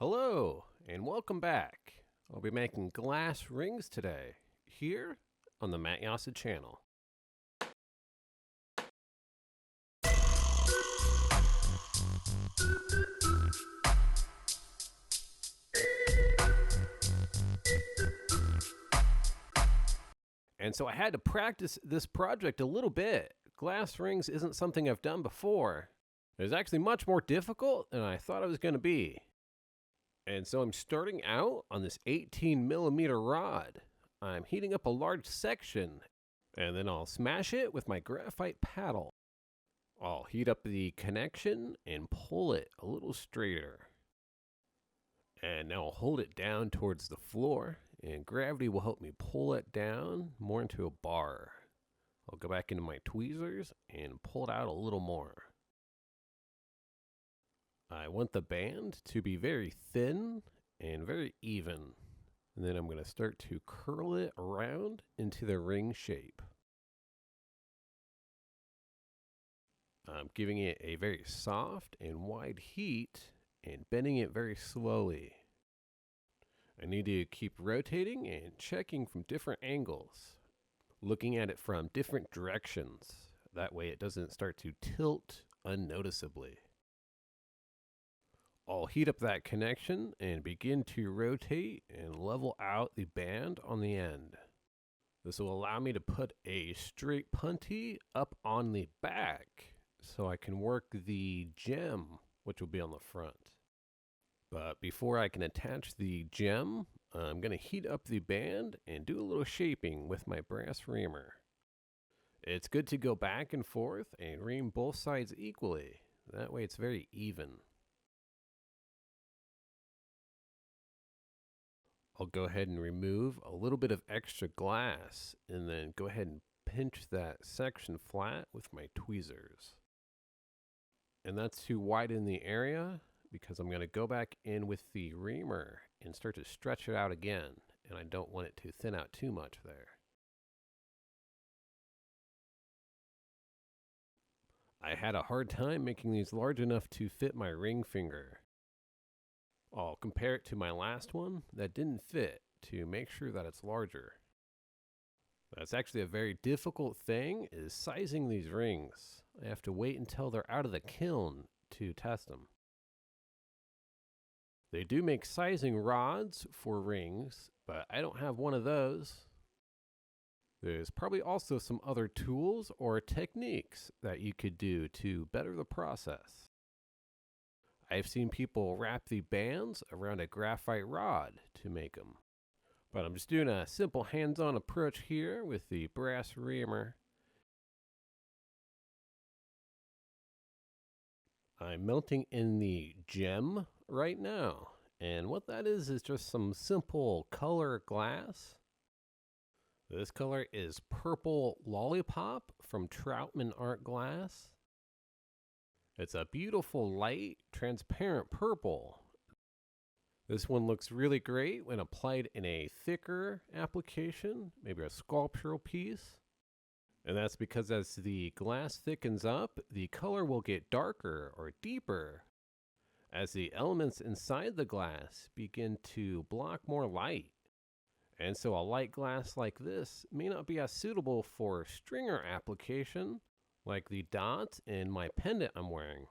Hello, and welcome back. I'll be making glass rings today, here on the Jasa channel. And so I had to practice this project a little bit. Glass rings isn't something I've done before. It was actually much more difficult than I thought it was going to be. And so I'm starting out on this 18mm rod. I'm heating up a large section, and then I'll smash it with my graphite paddle. I'll heat up the connection and pull it a little straighter. And now I'll hold it down towards the floor, and gravity will help me pull it down more into a bar. I'll go back into my tweezers and pull it out a little more. I want the band to be very thin and very even. And then I'm going to start to curl it around into the ring shape. I'm giving it a very soft and wide heat and bending it very slowly. I need to keep rotating and checking from different angles, looking at it from different directions. That way it doesn't start to tilt unnoticeably. I'll heat up that connection and begin to rotate and level out the band on the end. This will allow me to put a straight puntee up on the back so I can work the gem, which will be on the front. But before I can attach the gem, I'm going to heat up the band and do a little shaping with my brass reamer. It's good to go back and forth and ream both sides equally. That way it's very even. I'll go ahead and remove a little bit of extra glass and then go ahead and pinch that section flat with my tweezers. And that's to widen the area because I'm going to go back in with the reamer and start to stretch it out again, and I don't want it to thin out too much there. I had a hard time making these large enough to fit my ring finger. I'll compare it to my last one that didn't fit to make sure that it's larger. That's actually a very difficult thing, is sizing these rings. I have to wait until they're out of the kiln to test them. They do make sizing rods for rings, but I don't have one of those. There's probably also some other tools or techniques that you could do to better the process. I've seen people wrap the bands around a graphite rod to make them. But I'm just doing a simple hands-on approach here with the brass reamer. I'm melting in the gem right now. And what that is just some simple color glass. This color is Purple Lollipop from Troutman Art Glass. It's a beautiful light, transparent purple. This one looks really great when applied in a thicker application, maybe a sculptural piece. And that's because as the glass thickens up, the color will get darker or deeper as the elements inside the glass begin to block more light. And so a light glass like this may not be as suitable for stringer application, like the dot in my pendant I'm wearing.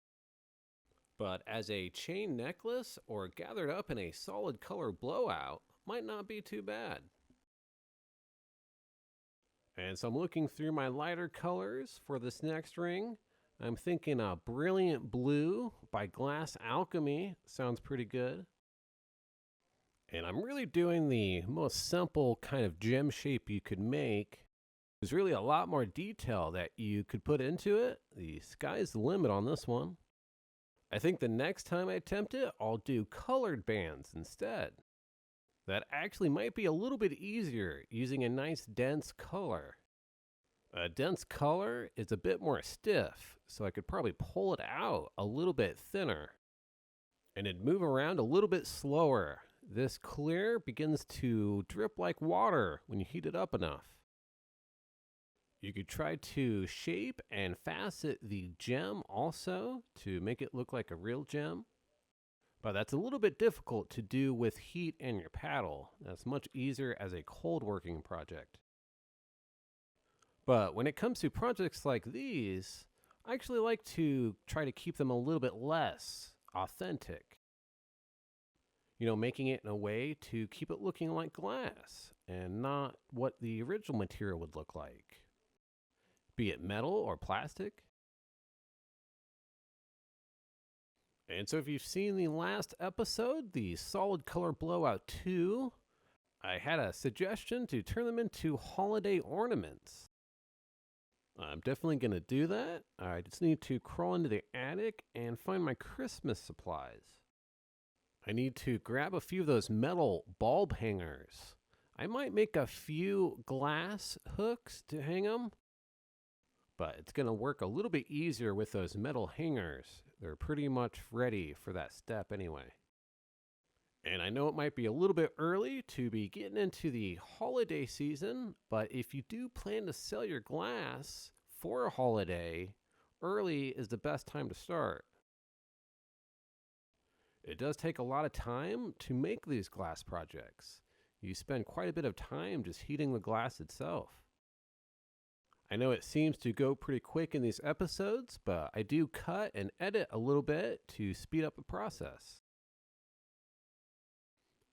But as a chain necklace or gathered up in a solid color blowout, might not be too bad. And so I'm looking through my lighter colors for this next ring. I'm thinking a Brilliant Blue by Glass Alchemy sounds pretty good. And I'm really doing the most simple kind of gem shape you could make. There's really a lot more detail that you could put into it. The sky's the limit on this one. I think the next time I attempt it, I'll do colored bands instead. That actually might be a little bit easier using a nice dense color. A dense color is a bit more stiff, so I could probably pull it out a little bit thinner. And it'd move around a little bit slower. This clear begins to drip like water when you heat it up enough. You could try to shape and facet the gem also to make it look like a real gem. But that's a little bit difficult to do with heat in your paddle. That's much easier as a cold working project. But when it comes to projects like these, I actually like to try to keep them a little bit less authentic. Making it in a way to keep it looking like glass and not what the original material would look like, be it metal or plastic. And so if you've seen the last episode, the Solid Color Blowout 2, I had a suggestion to turn them into holiday ornaments. I'm definitely going to do that. I just need to crawl into the attic and find my Christmas supplies. I need to grab a few of those metal bulb hangers. I might make a few glass hooks to hang them, but it's going to work a little bit easier with those metal hangers. They're pretty much ready for that step anyway. And I know it might be a little bit early to be getting into the holiday season, but if you do plan to sell your glass for a holiday, early is the best time to start. It does take a lot of time to make these glass projects. You spend quite a bit of time just heating the glass itself. I know it seems to go pretty quick in these episodes, but I do cut and edit a little bit to speed up the process.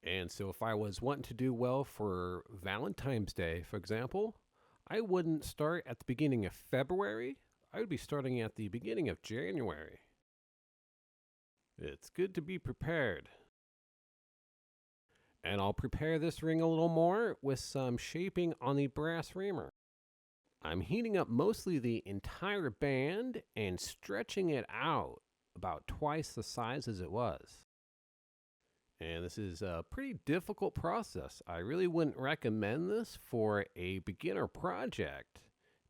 And so if I was wanting to do well for Valentine's Day, for example, I wouldn't start at the beginning of February. I would be starting at the beginning of January. It's good to be prepared. And I'll prepare this ring a little more with some shaping on the brass reamer. I'm heating up mostly the entire band and stretching it out about twice the size as it was. And this is a pretty difficult process. I really wouldn't recommend this for a beginner project,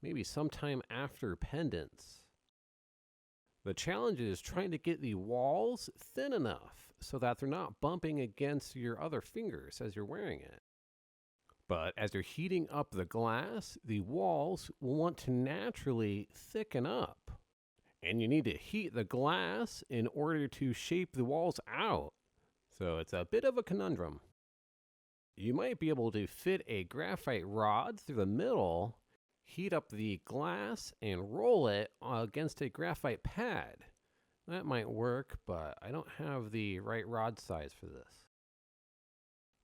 maybe sometime after pendants. The challenge is trying to get the walls thin enough so that they're not bumping against your other fingers as you're wearing it. But as you're heating up the glass, the walls will want to naturally thicken up. And you need to heat the glass in order to shape the walls out. So it's a bit of a conundrum. You might be able to fit a graphite rod through the middle, heat up the glass, and roll it against a graphite pad. That might work, but I don't have the right rod size for this.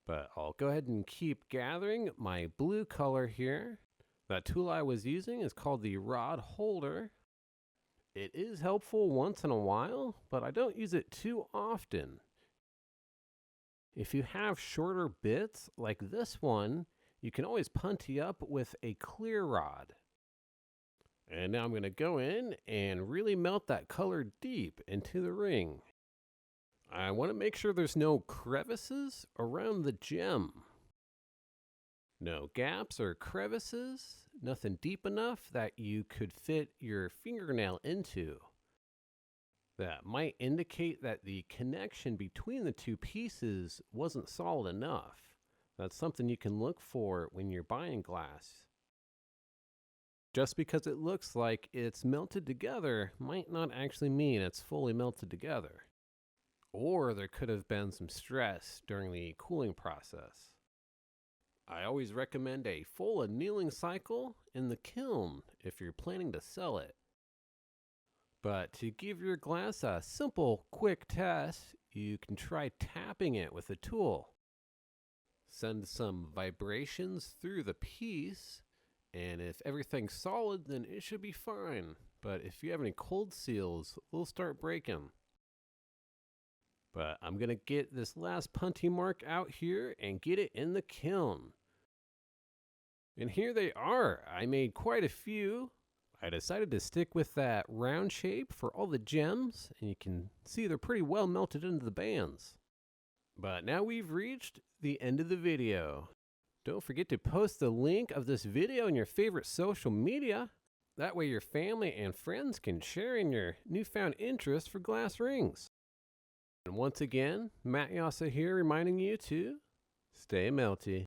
But I'll go ahead and keep gathering my blue color here. That tool I was using is called the rod holder. It is helpful once in a while, but I don't use it too often. If you have shorter bits like this one, you can always putty up with a clear rod. And now I'm going to go in and really melt that color deep into the ring. I want to make sure there's no crevices around the gem. No gaps or crevices, nothing deep enough that you could fit your fingernail into. That might indicate that the connection between the two pieces wasn't solid enough. That's something you can look for when you're buying glass. Just because it looks like it's melted together might not actually mean it's fully melted together. Or there could have been some stress during the cooling process. I always recommend a full annealing cycle in the kiln if you're planning to sell it. But to give your glass a simple, quick test, you can try tapping it with a tool. Send some vibrations through the piece, and if everything's solid, then it should be fine. But if you have any cold seals, they'll start breaking. But I'm going to get this last punty mark out here and get it in the kiln. And here they are. I made quite a few. I decided to stick with that round shape for all the gems, and you can see they're pretty well melted into the bands. But now we've reached the end of the video. Don't forget to post the link of this video in your favorite social media. That way your family and friends can share in your newfound interest for glass rings. And once again, Matt Jasa here reminding you to stay melty.